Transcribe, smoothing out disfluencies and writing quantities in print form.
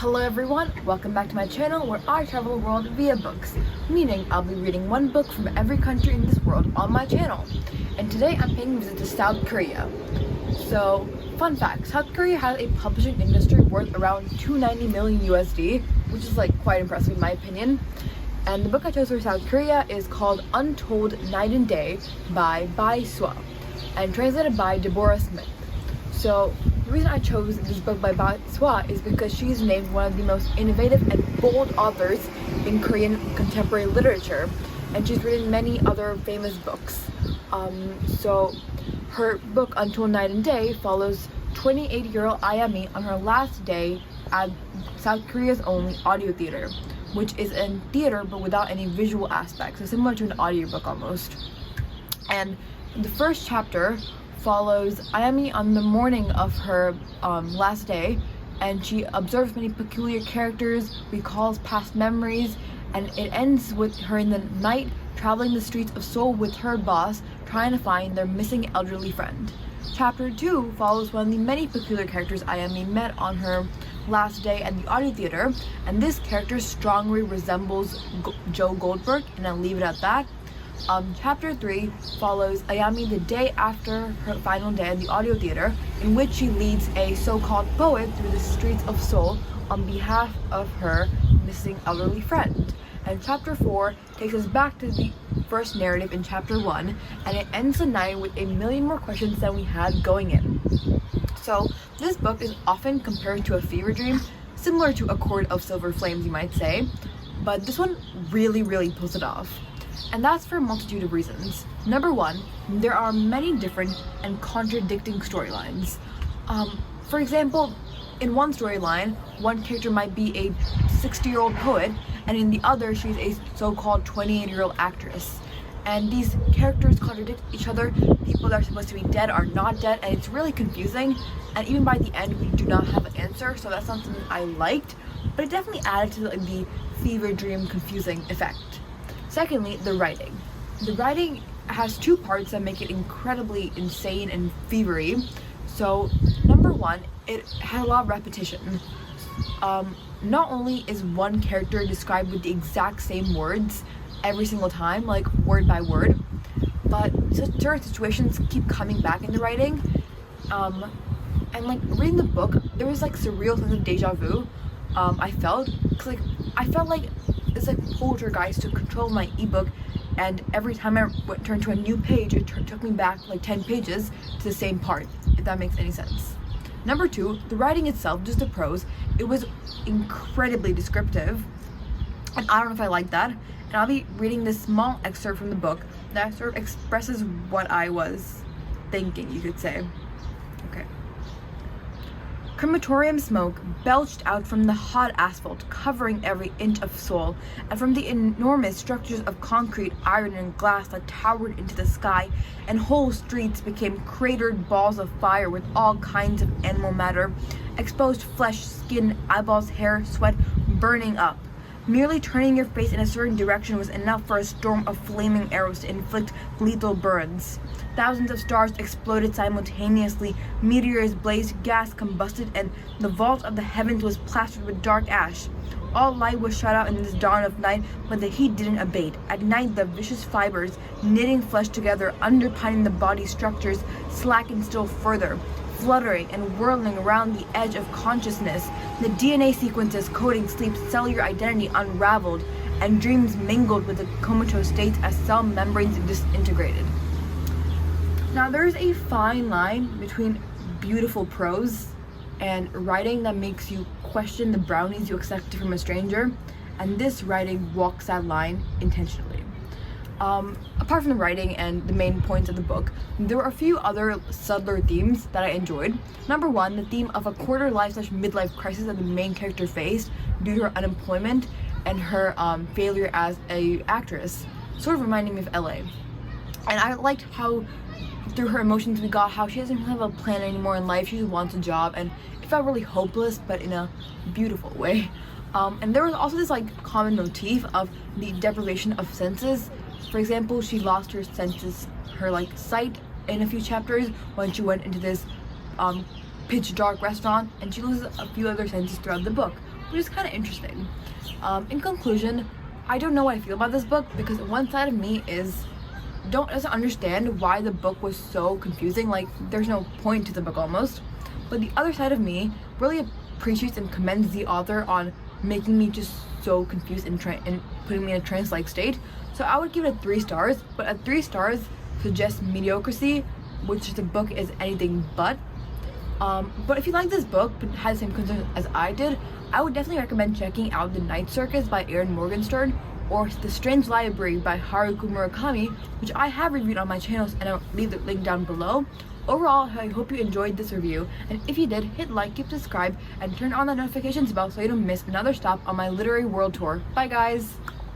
Hello everyone, welcome back to my channel where I travel the world via books, meaning I'll be reading one book from every country in this world on my channel. And today I'm paying a visit to South Korea. So, fun fact, South Korea has a publishing industry worth around 290 million USD, which is quite impressive in my opinion. And the book I chose for South Korea is called Untold Night and Day by Bae Suah, and translated by Deborah Smith. So, the reason I chose this book by Bae Suah is because she's named one of the most innovative and bold authors in Korean contemporary literature, and she's written many other famous books. So her book Untold Night and Day follows 28-year-old Ayami on her last day at South Korea's only audio theater, which is in theater but without any visual aspects, so similar to an audiobook almost. And the first chapter follows Ayami on the morning of her last day, and she observes many peculiar characters, recalls past memories, and it ends with her in the night traveling the streets of Seoul with her boss, trying to find their missing elderly friend. Chapter 2 follows one of the many peculiar characters Ayami met on her last day at the audio theater, and this character strongly resembles Joe Goldberg, and I'll leave it at that. Chapter 3 follows Ayami the day after her final day at the audio theater, in which she leads a so-called poet through the streets of Seoul on behalf of her missing elderly friend. And chapter 4 takes us back to the first narrative in chapter 1, and it ends the night with a million more questions than we had going in. So this book is often compared to a fever dream, similar to A Court of Silver Flames, you might say, but this one really pulls it off. And that's for a multitude of reasons. Number one, there are many different and contradicting storylines. For example, in one storyline, one character might be a 60-year-old poet, and in the other, she's a so-called 28-year-old actress. And these characters contradict each other. People that are supposed to be dead are not dead, and it's really confusing. And even by the end, we do not have an answer, so that's not something I liked, but it definitely added to the fever dream confusing effect. Secondly, the writing. The writing has two parts that make it incredibly insane and fevery. So, number one, it had a lot of repetition. Not only is one character described with the exact same words every single time, like word by word, but certain situations keep coming back in the writing. And reading the book, there was surreal sense of deja vu. I felt like it's like poltergeist took control of my ebook, and every time I turned to a new page, it took me back 10 pages to the same part, if that makes any sense. Number two, the writing itself, just the prose, it was incredibly descriptive, and I don't know if I like that, and I'll be reading this small excerpt from the book that sort of expresses what I was thinking, you could say. Okay. Crematorium smoke belched out from the hot asphalt, covering every inch of Seoul, and from the enormous structures of concrete, iron, and glass that towered into the sky, and whole streets became cratered balls of fire with all kinds of animal matter, exposed flesh, skin, eyeballs, hair, sweat, burning up. Merely turning your face in a certain direction was enough for a storm of flaming arrows to inflict lethal burns. Thousands of stars exploded simultaneously, meteors blazed, gas combusted, and the vault of the heavens was plastered with dark ash. All light was shut out in this dawn of night, but the heat didn't abate. At night, the vicious fibers, knitting flesh together, underpinning the body structures, slackened still further, fluttering and whirling around the edge of consciousness. The DNA sequences coding sleep's cellular identity unraveled, and dreams mingled with the comatose states as cell membranes disintegrated. Now, there's a fine line between beautiful prose and writing that makes you question the brownies you accepted from a stranger, and this writing walks that line intentionally. Apart from the writing and the main points of the book, there were a few other subtler themes that I enjoyed. Number one, the theme of a quarter-life/midlife crisis that the main character faced due to her unemployment and her failure as an actress, sort of reminding me of LA. And I liked how through her emotions we got how she doesn't really have a plan anymore in life, she just wants a job, and it felt really hopeless but in a beautiful way. And there was also this common motif of the deprivation of senses. For example, she lost her senses, her sight in a few chapters when she went into this pitch dark restaurant, and she loses a few other senses throughout the book, which is kind of interesting. In conclusion, I don't know what I feel about this book because one side of me doesn't understand why the book was so confusing. Like, there's no point to the book almost. But the other side of me really appreciates and commends the author on making me just so confused and putting me in a trance-like state. So I would give it 3 stars, but at 3 stars suggests mediocrity, which the book is anything but. But if you like this book but had the same concerns as I did, I would definitely recommend checking out The Night Circus by Erin Morgenstern or The Strange Library by Haruki Murakami, which I have reviewed on my channels, and I'll leave the link down below. Overall, I hope you enjoyed this review, and if you did, hit like, keep subscribe, and turn on the notifications bell so you don't miss another stop on my literary world tour. Bye guys!